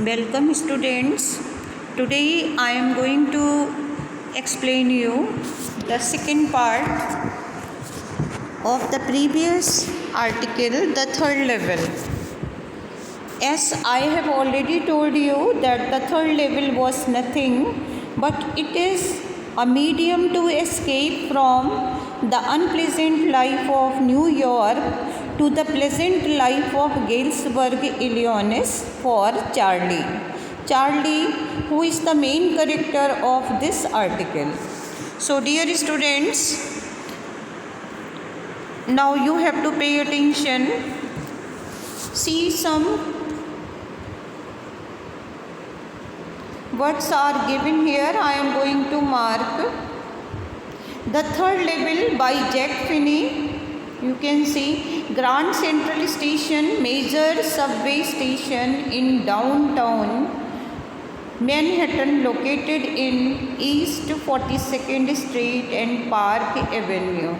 Welcome students. Today I am going to explain you the second part of the previous article, the third level. As I have already told you that the third level was nothing but it is a medium to escape from the unpleasant life of New York to the pleasant life of Galesburg, Illinois for Charlie. Charlie, who is the main character of this article. So dear students, now you have to pay attention. See, some words are given here. I am going to mark. The third level by Jack Finney. You can see Grand Central Station, major subway station in downtown Manhattan, located in East 42nd Street and Park Avenue.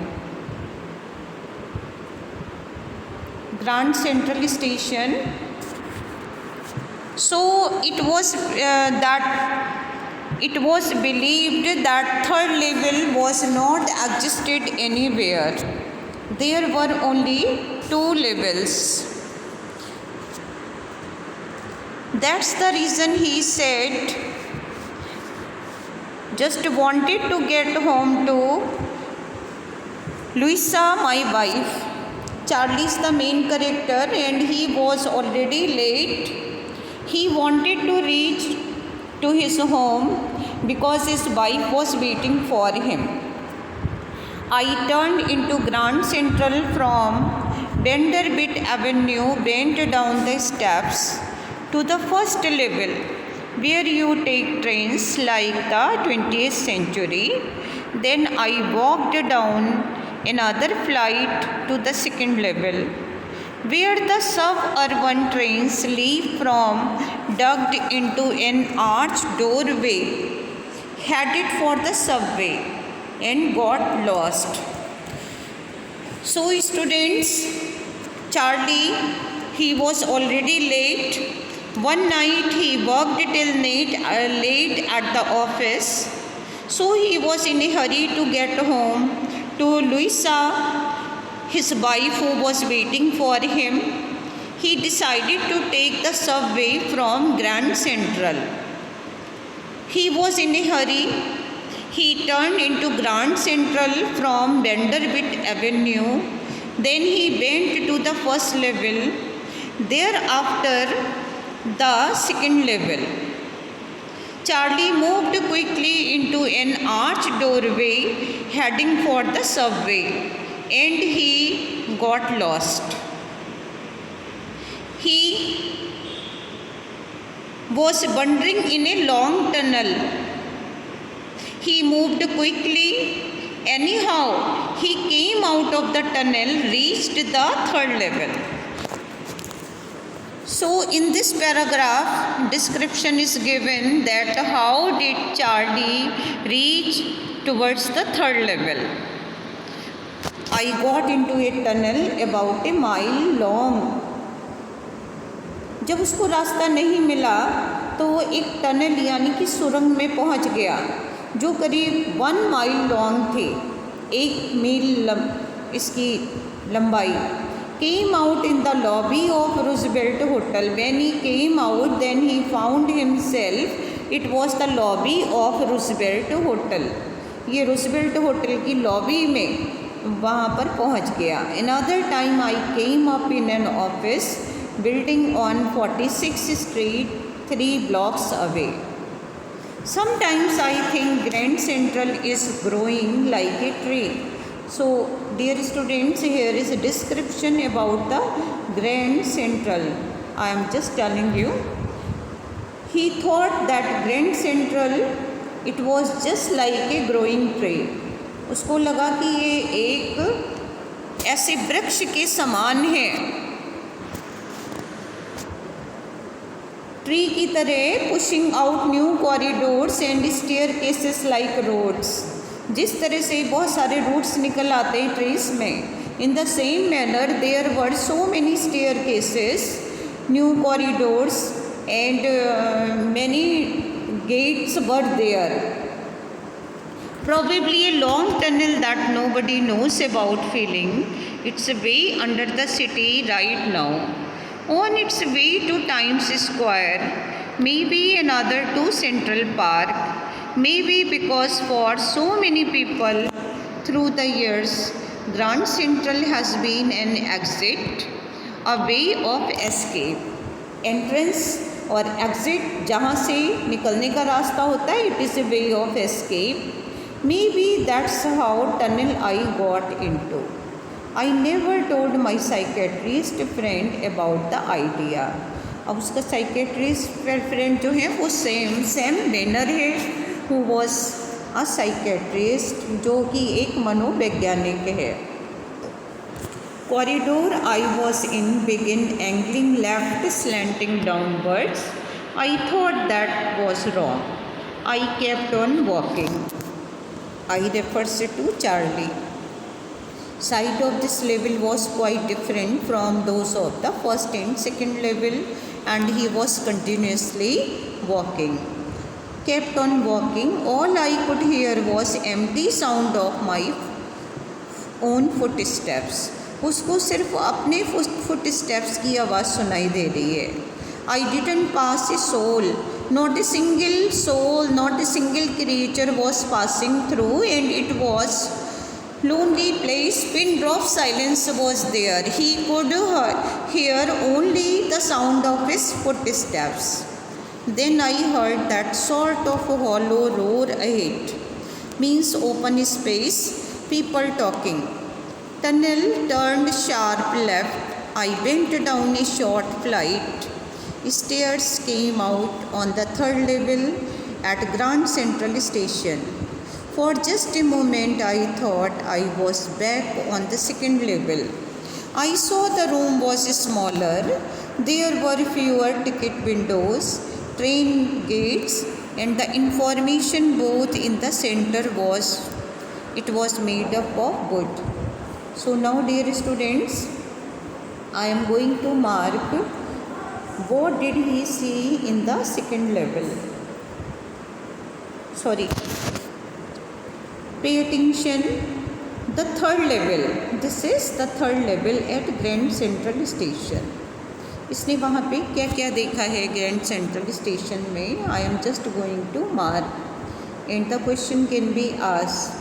Grand Central Station. So it was it was believed that third level was not existed anywhere. There were only two levels. That's the reason he said, just wanted to get home to Louisa, my wife. Charlie is the main character and he was already late. He wanted to reach to his home because his wife was waiting for him. I turned into Grand Central from Vanderbilt Avenue, went down the steps to the first level where you take trains like the 20th century. Then I walked down another flight to the second level where the suburban trains leave from, dug into an arched doorway, headed for the subway, and got lost. So students, Charlie, he was already late. One night he worked till late at the office. So he was in a hurry to get home to Louisa, his wife, who was waiting for him. He decided to take the subway from Grand Central. He was in a hurry. He turned into Grand Central from Vanderbilt Avenue. Then he went to the first level. Thereafter, the second level. Charlie moved quickly into an arched doorway, heading for the subway, and he got lost. He was wandering in a long tunnel. He moved quickly. Anyhow, he came out of the tunnel, reached the third level. So in this paragraph, description is given that how did Charlie reach towards the third level. I got into a tunnel about a mile long. जब उसको रास्ता नहीं मिला तो वो एक tunnel यानी कि सुरंग में पहुंच गया जो करीब 1 माइल लॉन्ग थे, 1 मील इसकी लंबाई. Came out in the lobby of Roosevelt Hotel. When he came out, then he found himself. It was the lobby of Roosevelt Hotel. ये Roosevelt Hotel की lobby में वहाँ पर पहुँच गया. Another time I came up in an office building on 46th Street, 3 blocks away. Sometimes I think Grand Central is growing like a tree. So, dear students, here is a description about the Grand Central. I am just telling you. He thought that Grand Central, it was just like a growing tree. उसको लगा कि ये एक ऐसे वृक्ष के समान है, ट्री की तरह, pushing out new corridors and staircases like roads. जिस तरह से बहुत सारे रूट्स निकल आते हैं ट्रीज में, in the same manner there were so many staircases, new corridors and many gates were there. Probably a long tunnel that nobody knows about feeling its way under the city right now. On its way to Times Square, maybe another to Central Park, maybe because for so many people through the years, Grand Central has been an exit, a way of escape. Entrance और exit जहाँ से निकलने का रास्ता होता है, it is a way of escape. Maybe that's how tunnel I got into. I never told my psychiatrist friend about the idea. अब उसका psychiatrist friend जो है वो Sam Benner है, who was a psychiatrist, जो कि एक मनोवैज्ञानिक है. Corridor I was in began angling left, slanting downwards. I thought that was wrong. I kept on walking. I refers to Charlie. Side of this level was quite different from those of the first and second level, and he was continuously walking. Kept on walking. All I could hear was empty sound of my own footsteps. उसको सिर्फ अपने footsteps की आवाज़ सुनाई दे रही है. I didn't pass a soul. Not a single soul, not a single creature was passing through, and it was lonely place. Pin drop silence was there. He could hear only the sound of his footsteps. Then I heard that sort of hollow roar ahead. Means open space, people talking. Tunnel turned sharp left. I went down a short flight. Stairs came out on the third level at Grand Central Station. For just a moment I thought I was back on the second level. I saw the room was smaller. There were fewer ticket windows, train gates, and the information booth in the center was made up of wood. So now, dear students, I am going to mark what did he see in the second level. Sorry. Pay attention. The third level. This is the third level at Grand Central Station. इसने वहाँ पे क्या क्या देखा है grand central station में. I am just going to mark and the question can be asked.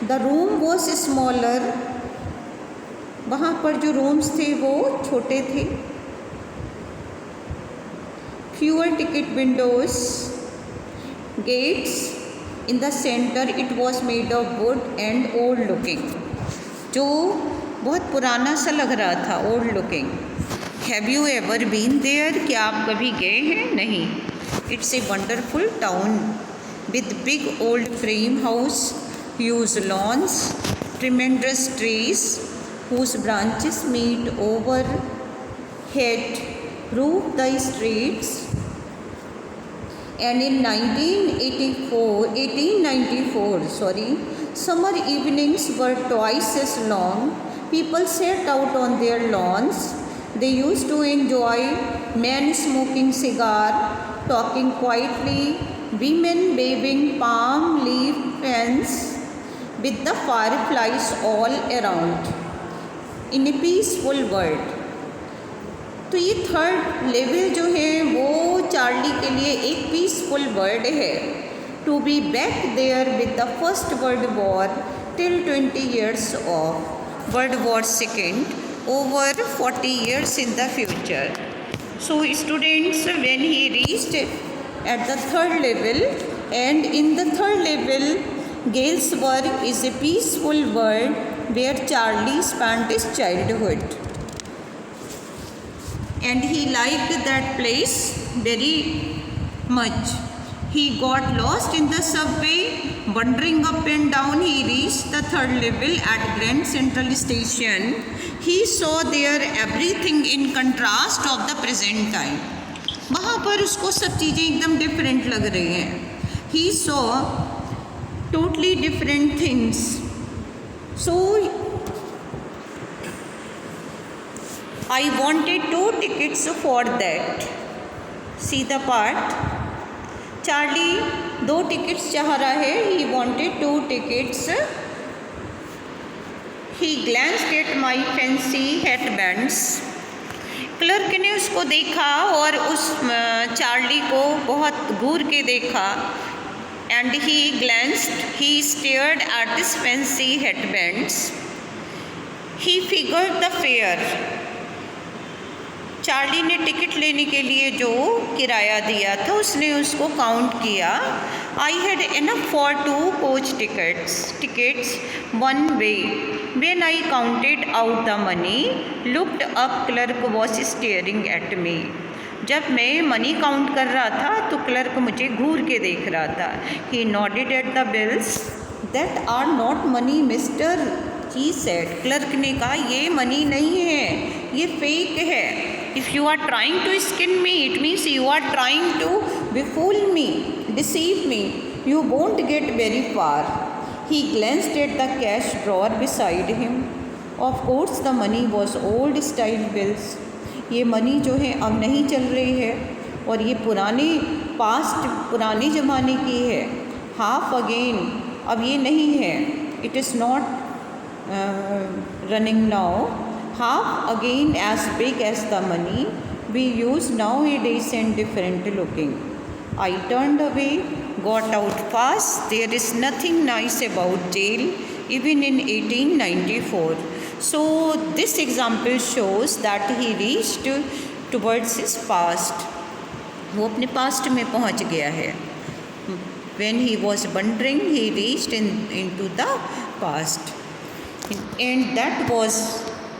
The room was smaller. वहाँ पर जो रूम्स थे वो छोटे थे. Fewer ticket windows, gates in the centre. It was made of wood and old looking. जो बहुत पुराना सा लग रहा था, old looking. Have you ever been there? क्या आप कभी गए हैं? नहीं. It's a wonderful town with big old frame house, huge lawns, tremendous trees whose branches meet overhead roof the streets. And in 1894, summer evenings were twice as long. People sat out on their lawns. They used to enjoy men smoking cigar, talking quietly, women waving palm leaf fans with the fireflies all around in a peaceful world. तो ये third level जो है वो Charlie के लिए एक peaceful word है. To be back there with the first world war till 20 years of World War II, over 40 years in the future. So students, when he reached at the third level, and in the third level Galesburg is a peaceful world where Charlie spent his childhood, and he liked that place very much. He got lost in the subway, wandering up and down. He reached the third level at Grand Central Station. He saw there everything in contrast of the present time. वहाँ पर उसको सब चीज़ें एकदम different लग रही हैं. He saw totally different things. So I wanted 2 tickets for that. See the part. Charlie 2 tickets चाह रहा है. He wanted 2 tickets. He glanced at my fancy headbands. Clerk ने उसको देखा और उस चार्ली को बहुत घूर के देखा. And he glanced, he stared at his fancy headbands. He figured the fare. Charlie ने टिकट लेने के लिए जो किराया दिया था उसने उसको काउंट किया. I had enough for 2 coach tickets one way. When I counted out the money, looked up, clerk was staring at me. जब मैं मनी काउंट कर रहा था तो क्लर्क मुझे घूर के देख रहा था. He nodded at the bills. That are not money, mister, he said. Clerk ने कहा ये मनी नहीं है, ये फेक है. If you are trying to skin me, it means you are trying to befool me, deceive me. You won't get very far. He glanced at the cash drawer beside him. Of course, the money was old style bills. ये money जो है अब नहीं चल रही है और ये पुराने ज़माने की है. हाफ अगेन, अब ये नहीं है. It is not running now. Half again as big as the money we use nowadays and different looking. I turned away, got out fast. There is nothing nice about jail even in 1894. So this example shows that he reached towards his past. वो अपने past में पहुँच गया है. When he was wandering, he reached into the past. And that was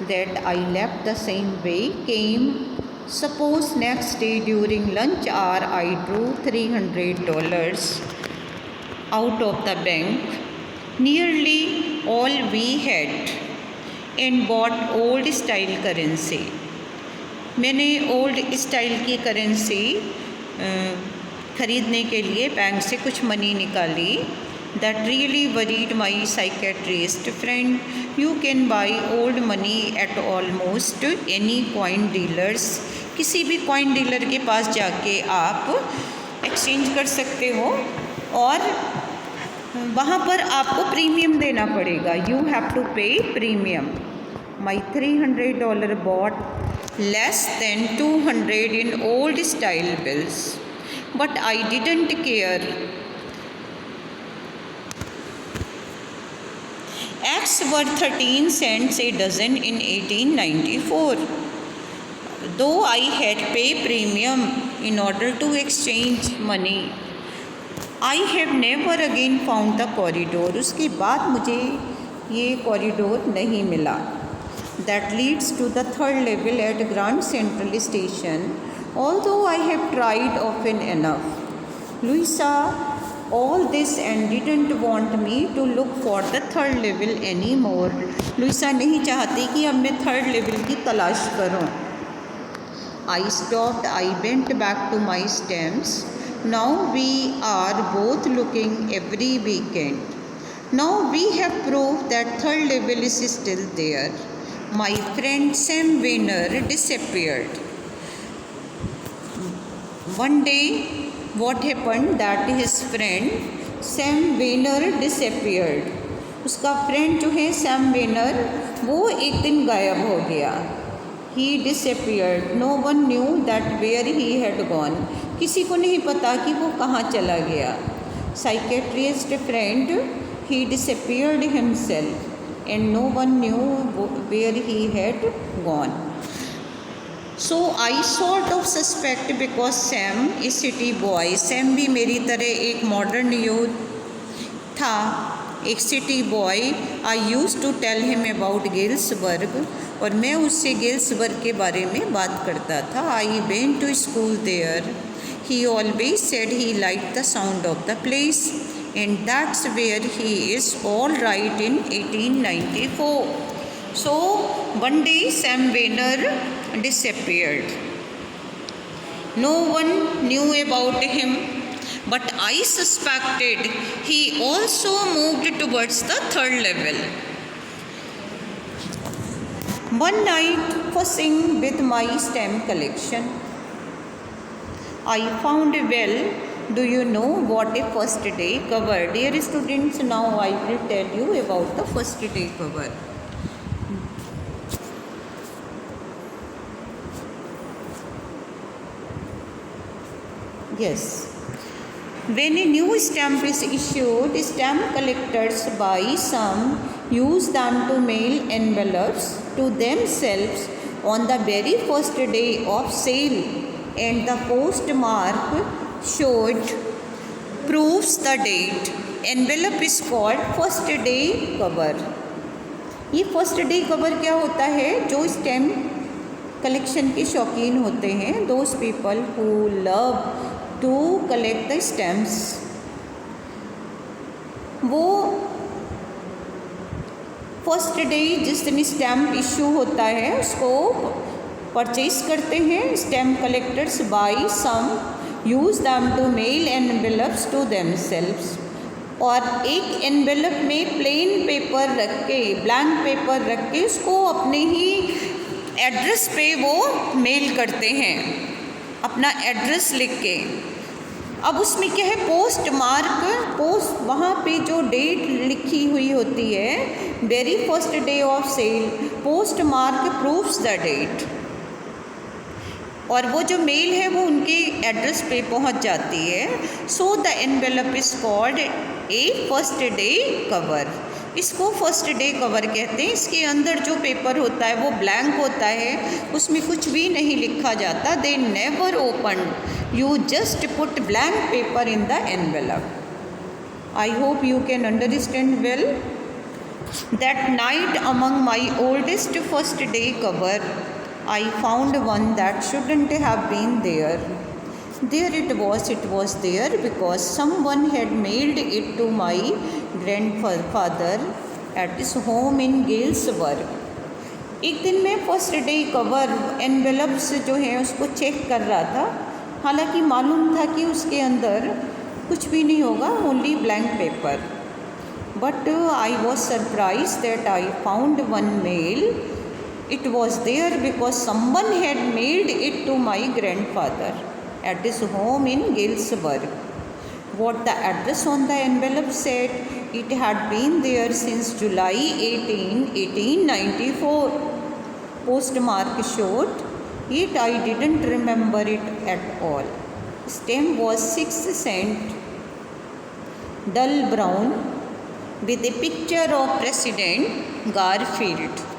that I left the same way, came. Suppose next day during lunch hour I drew $300 out of the bank, nearly all we had, and bought old style currency. मैंने old style की currency ख़रीदने के लिए bank से कुछ money निकाली. That really worried my psychiatrist friend. You can buy old money at almost any coin dealers. किसी भी कॉइन डीलर के पास जाके आप एक्सचेंज कर सकते हो और वहाँ पर आपको प्रीमियम देना पड़ेगा. You have to pay premium. My $300 bought less than 200 in old style bills, but I didn't care. Eggs were 13 cents a dozen in 1894. Though I had pay premium in order to exchange money, I have never again found the corridor. उसके बाद मुझे ये corridor नहीं मिला. That leads to the 3rd level at Grand Central Station. Although I have tried often enough, Louisa all this and didn't want me to look for the 3rd level anymore. Louisa नहीं चाहती कि अब मैं 3rd level की तलाश करूं. I stopped. I went back to my stamps. Now we are both looking every weekend. Now we have proof that 3rd level is still there. My friend Sam Weiner disappeared. One day what happened that his friend Sam Weiner disappeared. उसका friend जो है Sam Vanern वो एक दिन गायब हो गया. He disappeared. No one knew that where he had gone. किसी को नहीं पता कि वो कहाँ चला गया. Psychiatrist friend, he disappeared himself and no one knew where he had gone. So I sort of suspect because Sam is city boy. Sam भी मेरी तरह एक मॉडर्न यूथ था, एक city boy. I use to tell him about Ginsberg और मैं उससे गिल्सबर्ग के बारे में बात करता था. I went to school there. He always said he like the sound of the place and that's where he is all right in 1894. So one day Sam Weiner disappeared. No one knew about him, but I suspected he also moved towards the 3rd level. One night fussing with my stamp collection, I found a well. Do you know what a first day cover? Dear students, now I will tell you about the first day cover. Yes. When a new stamp is issued, stamp collectors buy some, use them to mail envelopes to themselves on the very first day of sale, and the postmark showed proves the date. Envelope is called first day cover. ये first day cover क्या होता है? जो stamp collection के शौकीन होते हैं, those people who love to collect the stamps, वो फर्स्ट डे जिस दिन स्टैम्प इशू होता है उसको परचेज करते हैं. Stamp collectors buy some, use them to mail envelopes to themselves. और एक एनवेलप में प्लेन पेपर रख के, ब्लैंक पेपर रख के उसको अपने ही एड्रेस पे वो मेल करते हैं, अपना एड्रेस लिख के. अब उसमें क्या है? पोस्ट मार्क, पोस्ट वहाँ पे जो डेट लिखी हुई होती है, very first day of sale, post mark proves the date, और वो जो मेल है वो उनके एड्रेस पे पहुँच जाती है. So the envelope is called a first day cover. इसको फर्स्ट डे कवर कहते हैं. इसके अंदर जो पेपर होता है वो ब्लैंक होता है, उसमें कुछ भी नहीं लिखा जाता. They never open, you just put blank paper in the envelope. I hope you can understand well. That night among my oldest first day cover, I found one that shouldn't have been there. There it was there because someone had mailed it to my grandfather at his home in Galesburg. एक दिन मैं first day cover envelopes जो है उसको check कर रहा था, हालांकि मालूम था कि उसके अंदर कुछ भी नहीं होगा, only blank paper. But I was surprise that I found one mail. It was there because someone had mailed it to my grandfather at his home in Galesburg. What the address on the envelope said, it had been there since July 18, 1894. Postmark showed, yet I didn't remember it at all. Stamp was 6 cents, dull brown, with a picture of President Garfield.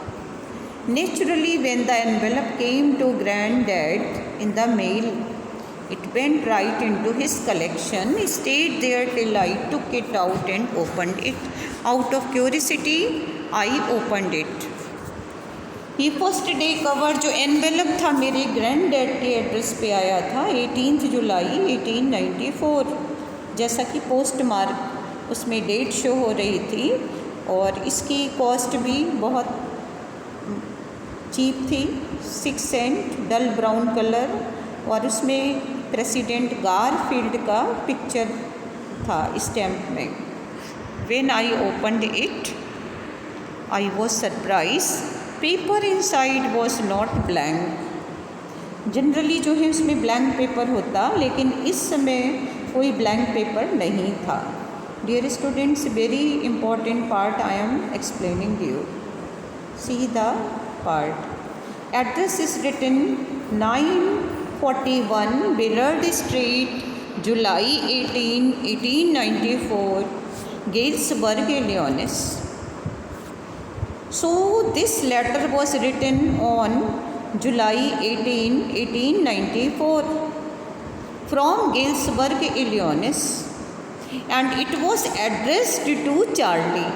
Naturally, when the envelope came to Granddad in the mail, it went right into his collection. He stayed there till I took it out and opened it. Out of curiosity, I opened it. ये first day cover जो envelope था मेरे ग्रैंडडैड के address पे आया था 18 जुलाई 1894. जैसा कि पोस्ट मार्क उसमें डेट शो हो रही थी, और इसकी कॉस्ट भी बहुत चीप थी, 6 सेंट, डल ब्राउन कलर, और उसमें प्रेसिडेंट गारफील्ड का पिक्चर था स्टैम्प में. When I opened it I was surprise. Paper inside was not blank. Generally जो है उसमें ब्लैंक पेपर होता, लेकिन इस समय कोई ब्लैंक पेपर नहीं था. Dear students, very important part I am explaining you. See the part. Address is written 941 Willard Street, July 18, 1894, Galesburg, Illinois. So this letter was written on July 18, 1894 from Galesburg, Illinois, and it was addressed to Charlie.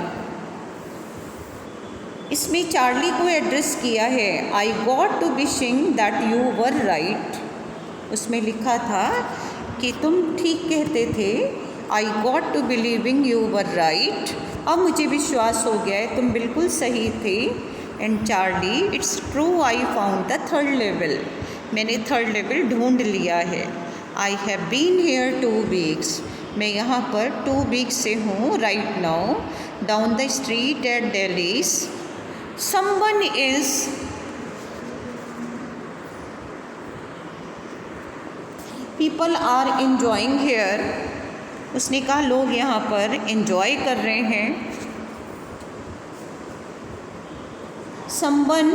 इसमें Charlie को address किया है. I got to wishing that you were right. उसमें लिखा था कि तुम ठीक कहते थे. I got to believing you were right. अब मुझे विश्वास हो गया है तुम बिल्कुल सही थे. And Charlie, it's true I found the third level. मैंने थर्ड लेवल ढूंढ लिया है. I have been here 2 weeks. मैं यहाँ पर 2 वीक्स से हूँ. Right now down the street at Daly's. Someone is people are enjoying here. उसने कहा लोग यहाँ पर enjoy कर रहे हैं. Someone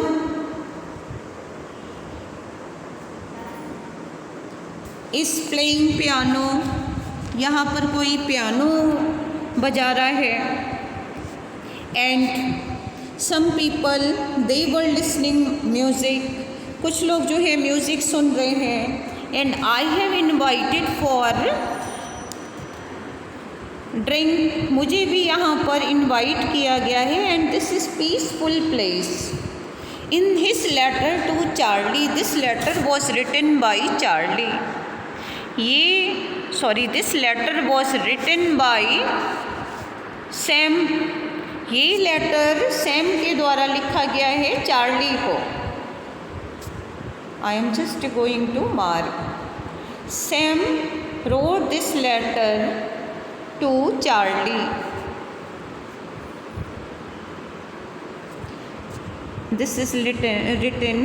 is playing piano. यहाँ पर कोई पियानो बजा रहा है. And some people they were listening music. कुछ लोग जो है म्यूज़िक सुन रहे हैं. And I have invited for drink. मुझे भी यहाँ पर इनवाइट किया गया है. And this is peaceful place. In his letter to Charlie, this letter was written by Charlie. This letter was written by Sam. ये लेटर सैम के द्वारा लिखा गया है चार्ली को. I am just going to mark. Sam wrote this letter to Charlie. This is written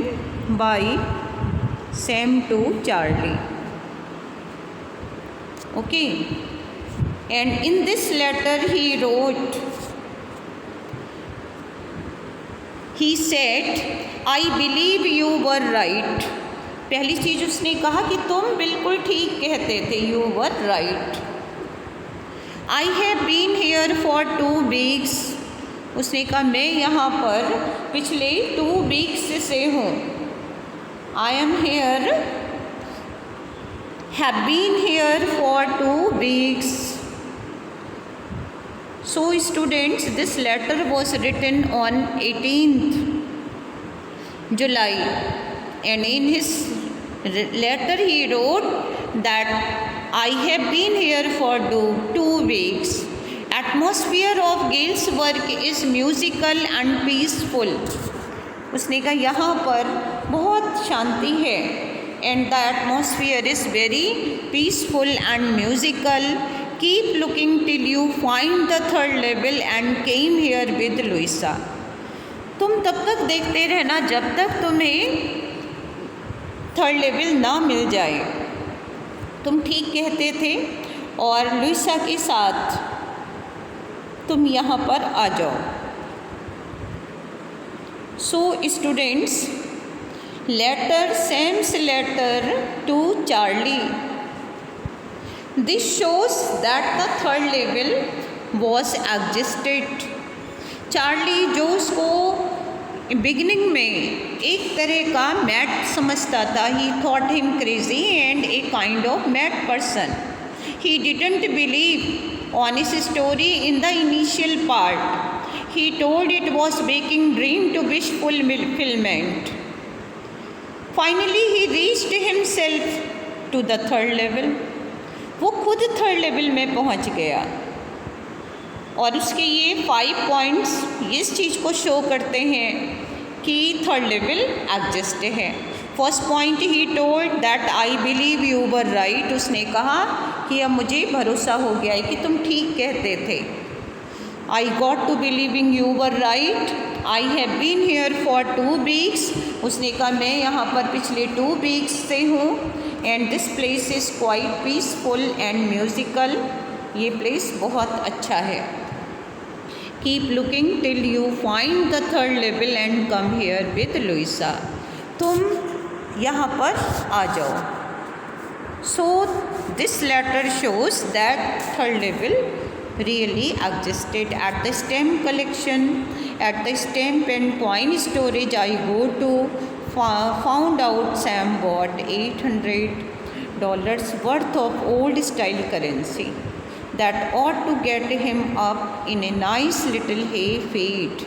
by Sam to Charlie. Okay. And in this letter he wrote, he said, I believe you were right. पहली चीज़ उसने कहा कि तुम बिल्कुल ठीक कहते थे. You were right. I have been here for 2 weeks. उसने कहा मैं यहाँ पर पिछले 2 weeks से हूँ. I am here, have been here for 2 weeks. So students, this letter was written on 18th July, and in his letter he wrote that I have been here for 2 weeks. Atmosphere of Galesburg is musical and peaceful. उसने कहा यहाँ पर बहुत शांति है. And the atmosphere is very peaceful and musical. Keep looking till you find the 3rd level and came here with Louisa. तुम तब तक देखते रहना जब तक तुम्हें 3rd level ना मिल जाए. तुम ठीक कहते थे और लुइसा के साथ तुम यहाँ पर आ जाओ. So students, letter, Sam's letter to Charlie. This shows that the 3rd level was existed. Charlie जो उसको बिगिनिंग में एक तरह का मैड समझता था. He thought him crazy and a kind of mad person. He didn't believe on his story in the initial part. He told it was making dream to wish fulfillment. Finally he reached himself to the 3rd level. वो खुद 3rd level में पहुंच गया. और उसके ये 5 points इस चीज़ को शो करते हैं कि 3rd लेवल एग्जिस्ट है. First point, he told that I believe you were right. उसने कहा कि अब मुझे भरोसा हो गया है कि तुम ठीक कहते थे. I got to believing you were right. I have been here for 2 weeks. उसने कहा मैं यहाँ पर पिछले 2 weeks से हूँ. And this place is quite peaceful and musical. ये प्लेस बहुत अच्छा है. Keep looking till you find the 3rd level and come here with Louisa. तुम यहाँ पर आ जाओ. So this letter shows that 3rd level really existed. At the stamp collection, at the stamp and coin storage I go to, found out Sam bought $800 worth of old style currency that ought to get him up in a nice little hay field.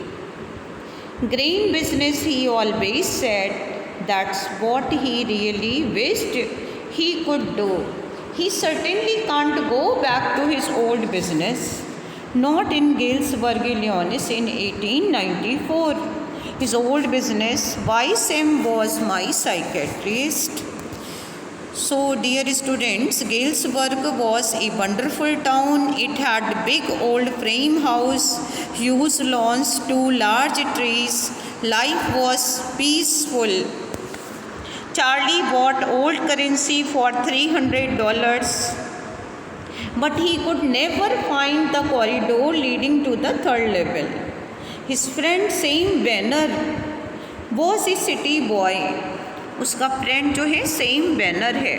Grain business, he always said, that's what he really wished he could do. He certainly can't go back to his old business, not in Galesburg, Illinois in 1894. His old business, why Sam was my psychiatrist. So dear students, Galesburg was a wonderful town. It had big old frame house, huge lawns, 2 large trees. Life was peaceful. Charlie bought old currency for $300, but he could never find the corridor leading to the third level. His friend Sam Banner was a city boy. उसका friend जो है same banner है.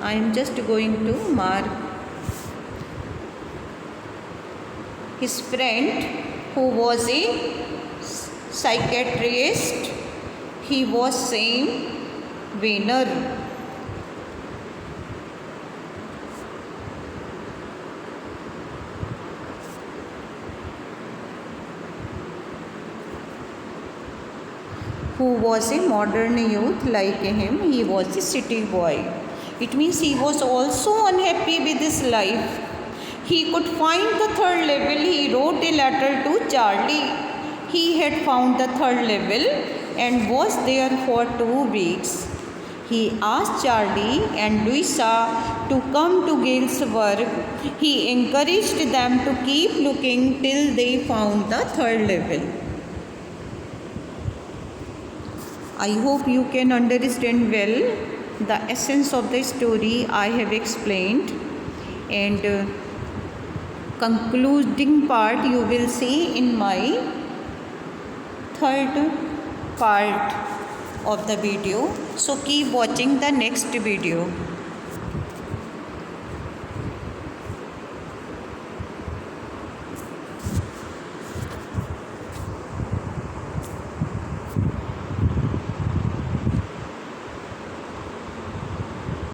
I am just going to mark his friend who was a psychiatrist. He was Sam Banner. Who was a modern youth like him. He was a city boy. It means he was also unhappy with his life. He could find the third level. He wrote a letter to Charlie. He had found the third level and was there for 2 weeks. He asked Charlie and Louisa to come to Galesburg. He encouraged them to keep looking till they found the third level. I hope you can understand well the essence of the story I have explained, and concluding part you will see in my third part of the video. So keep watching the next video.